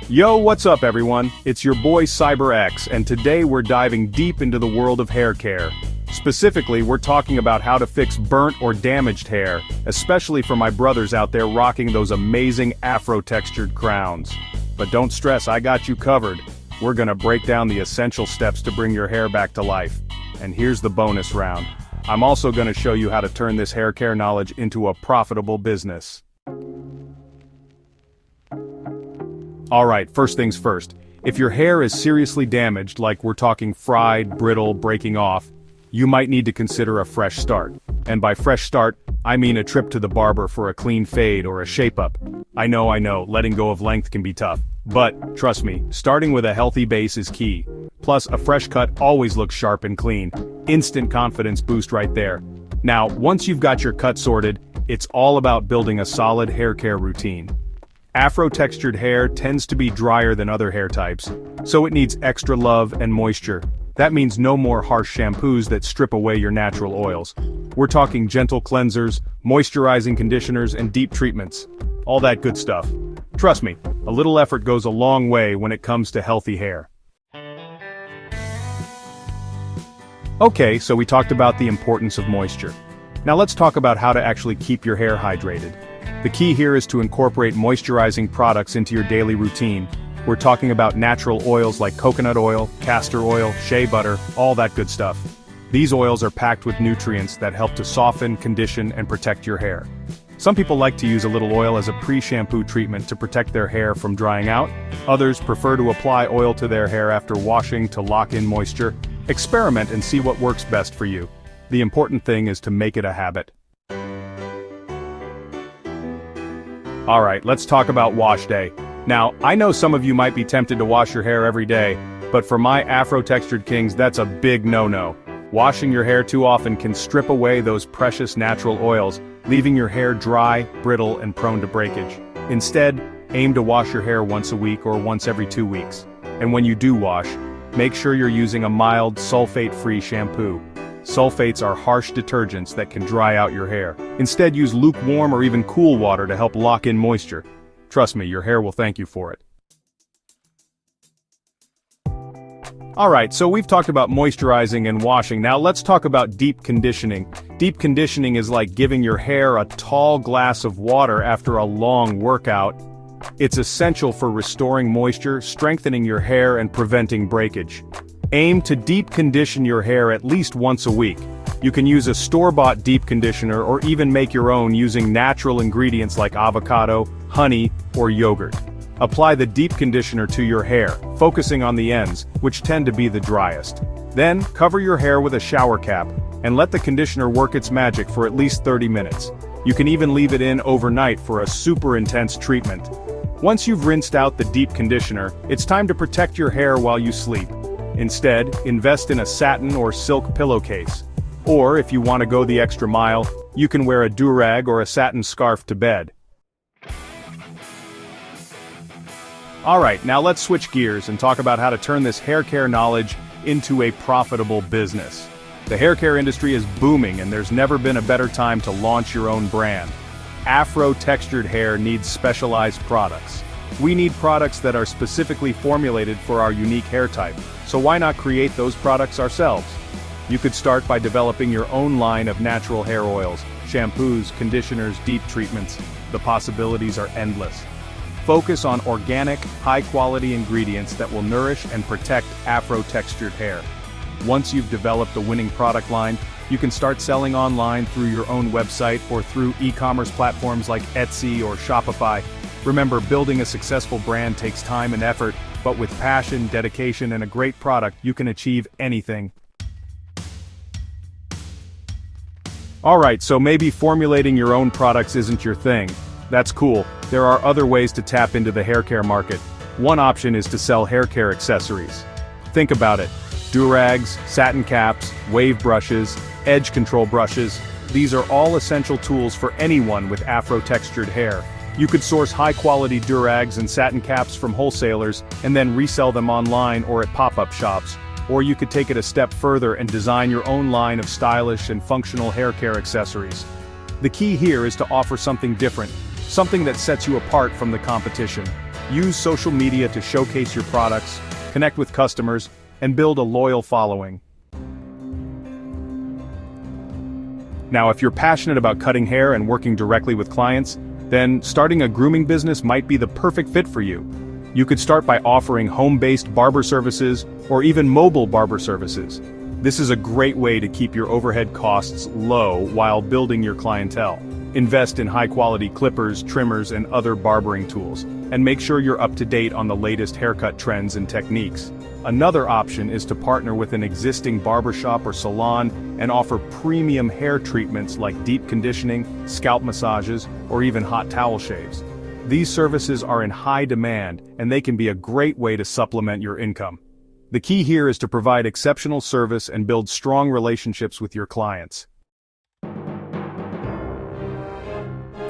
Yo, what's up everyone? It's your boy CyberX, and today we're diving deep into the world of hair care. Specifically, we're talking about how to fix burnt or damaged hair, especially for my brothers out there rocking those amazing afro-textured crowns. But don't stress, I got you covered. We're gonna break down the essential steps to bring your hair back to life. And here's the bonus round. I'm also gonna show you how to turn this hair care knowledge into a profitable business. Alright, first things first. If your hair is seriously damaged, like we're talking fried, brittle, breaking off, you might need to consider a fresh start. And by fresh start, I mean a trip to the barber for a clean fade or a shape-up. I know, letting go of length can be tough. But, trust me, starting with a healthy base is key. Plus, a fresh cut always looks sharp and clean. Instant confidence boost right there. Now, once you've got your cut sorted, it's all about building a solid hair care routine. Afro-textured hair tends to be drier than other hair types, so it needs extra love and moisture. That means no more harsh shampoos that strip away your natural oils. We're talking gentle cleansers, moisturizing conditioners, and deep treatments. All that good stuff. Trust me, a little effort goes a long way when it comes to healthy hair. Okay, so we talked about the importance of moisture. Now let's talk about how to actually keep your hair hydrated. The key here is to incorporate moisturizing products into your daily routine. We're talking about natural oils like coconut oil, castor oil, shea butter, all that good stuff. These oils are packed with nutrients that help to soften, condition, and protect your hair. Some people like to use a little oil as a pre-shampoo treatment to protect their hair from drying out. Others prefer to apply oil to their hair after washing to lock in moisture. Experiment and see what works best for you. The important thing is to make it a habit. Alright, let's talk about wash day. Now, I know some of you might be tempted to wash your hair every day, but for my afro-textured kings, that's a big no-no. Washing your hair too often can strip away those precious natural oils, leaving your hair dry, brittle, and prone to breakage. Instead, aim to wash your hair once a week or once every 2 weeks. And when you do wash, make sure you're using a mild, sulfate-free shampoo. Sulfates are harsh detergents that can dry out your hair. Instead, use lukewarm or even cool water to help lock in moisture. Trust me, your hair will thank you for it. Alright, so we've talked about moisturizing and washing. Now let's talk about deep conditioning. Deep conditioning is like giving your hair a tall glass of water after a long workout. It's essential for restoring moisture, strengthening your hair, and preventing breakage. Aim to deep condition your hair at least once a week. You can use a store-bought deep conditioner or even make your own using natural ingredients like avocado, honey, or yogurt. Apply the deep conditioner to your hair, focusing on the ends, which tend to be the driest. Then, cover your hair with a shower cap, and let the conditioner work its magic for at least 30 minutes. You can even leave it in overnight for a super intense treatment. Once you've rinsed out the deep conditioner, it's time to protect your hair while you sleep. Instead, invest in a satin or silk pillowcase. Or, if you want to go the extra mile, you can wear a do-rag or a satin scarf to bed. Alright, now let's switch gears and talk about how to turn this hair care knowledge into a profitable business. The hair care industry is booming, and there's never been a better time to launch your own brand. Afro-textured hair needs specialized products. We need products that are specifically formulated for our unique hair type, so why not create those products ourselves? You could start by developing your own line of natural hair oils, shampoos, conditioners, deep treatments. The possibilities are endless. Focus on organic, high-quality ingredients that will nourish and protect afro-textured hair. Once you've developed a winning product line, you can start selling online through your own website or through e-commerce platforms like Etsy or Shopify. Remember, building a successful brand takes time and effort, but with passion, dedication, and a great product, you can achieve anything. Alright, so maybe formulating your own products isn't your thing. That's cool. There are other ways to tap into the hair care market. One option is to sell hair care accessories. Think about it. Do-rags, satin caps, wave brushes, edge control brushes. These are all essential tools for anyone with afro-textured hair. You could source high-quality do-rags and satin caps from wholesalers and then resell them online or at pop-up shops. Or you could take it a step further and design your own line of stylish and functional hair care accessories. The key here is to offer something different, something that sets you apart from the competition. Use social media to showcase your products, connect with customers, and build a loyal following. Now, if you're passionate about cutting hair and working directly with clients, then starting a grooming business might be the perfect fit for you. You could start by offering home-based barber services or even mobile barber services. This is a great way to keep your overhead costs low while building your clientele. Invest in high-quality clippers, trimmers, and other barbering tools, and make sure you're up to date on the latest haircut trends and techniques. Another option is to partner with an existing barbershop or salon and offer premium hair treatments like deep conditioning, scalp massages, or even hot towel shaves. These services are in high demand, and they can be a great way to supplement your income. The key here is to provide exceptional service and build strong relationships with your clients.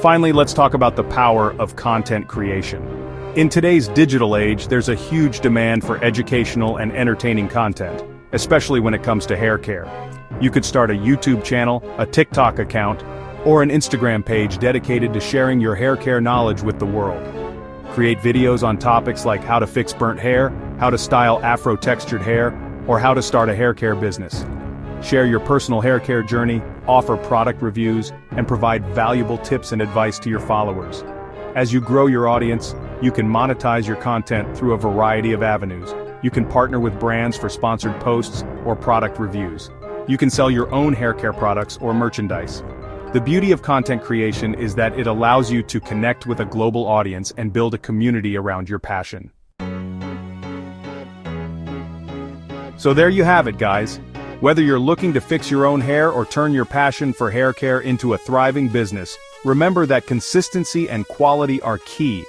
Finally, let's talk about the power of content creation. In today's digital age, there's a huge demand for educational and entertaining content, especially when it comes to hair care. You could start a YouTube channel, a TikTok account, or an Instagram page dedicated to sharing your hair care knowledge with the world. Create videos on topics like how to fix burnt hair, how to style afro-textured hair, or how to start a hair care business. Share your personal hair care journey, offer product reviews, and provide valuable tips and advice to your followers. As you grow your audience, you can monetize your content through a variety of avenues. You can partner with brands for sponsored posts or product reviews. You can sell your own hair care products or merchandise. The beauty of content creation is that it allows you to connect with a global audience and build a community around your passion. So there you have it, guys. Whether you're looking to fix your own hair or turn your passion for hair care into a thriving business, remember that consistency and quality are key.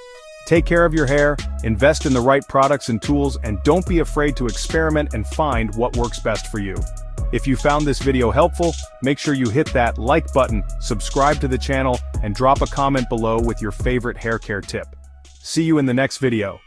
Take care of your hair, invest in the right products and tools, and don't be afraid to experiment and find what works best for you. If you found this video helpful, make sure you hit that like button, subscribe to the channel, and drop a comment below with your favorite hair care tip. See you in the next video.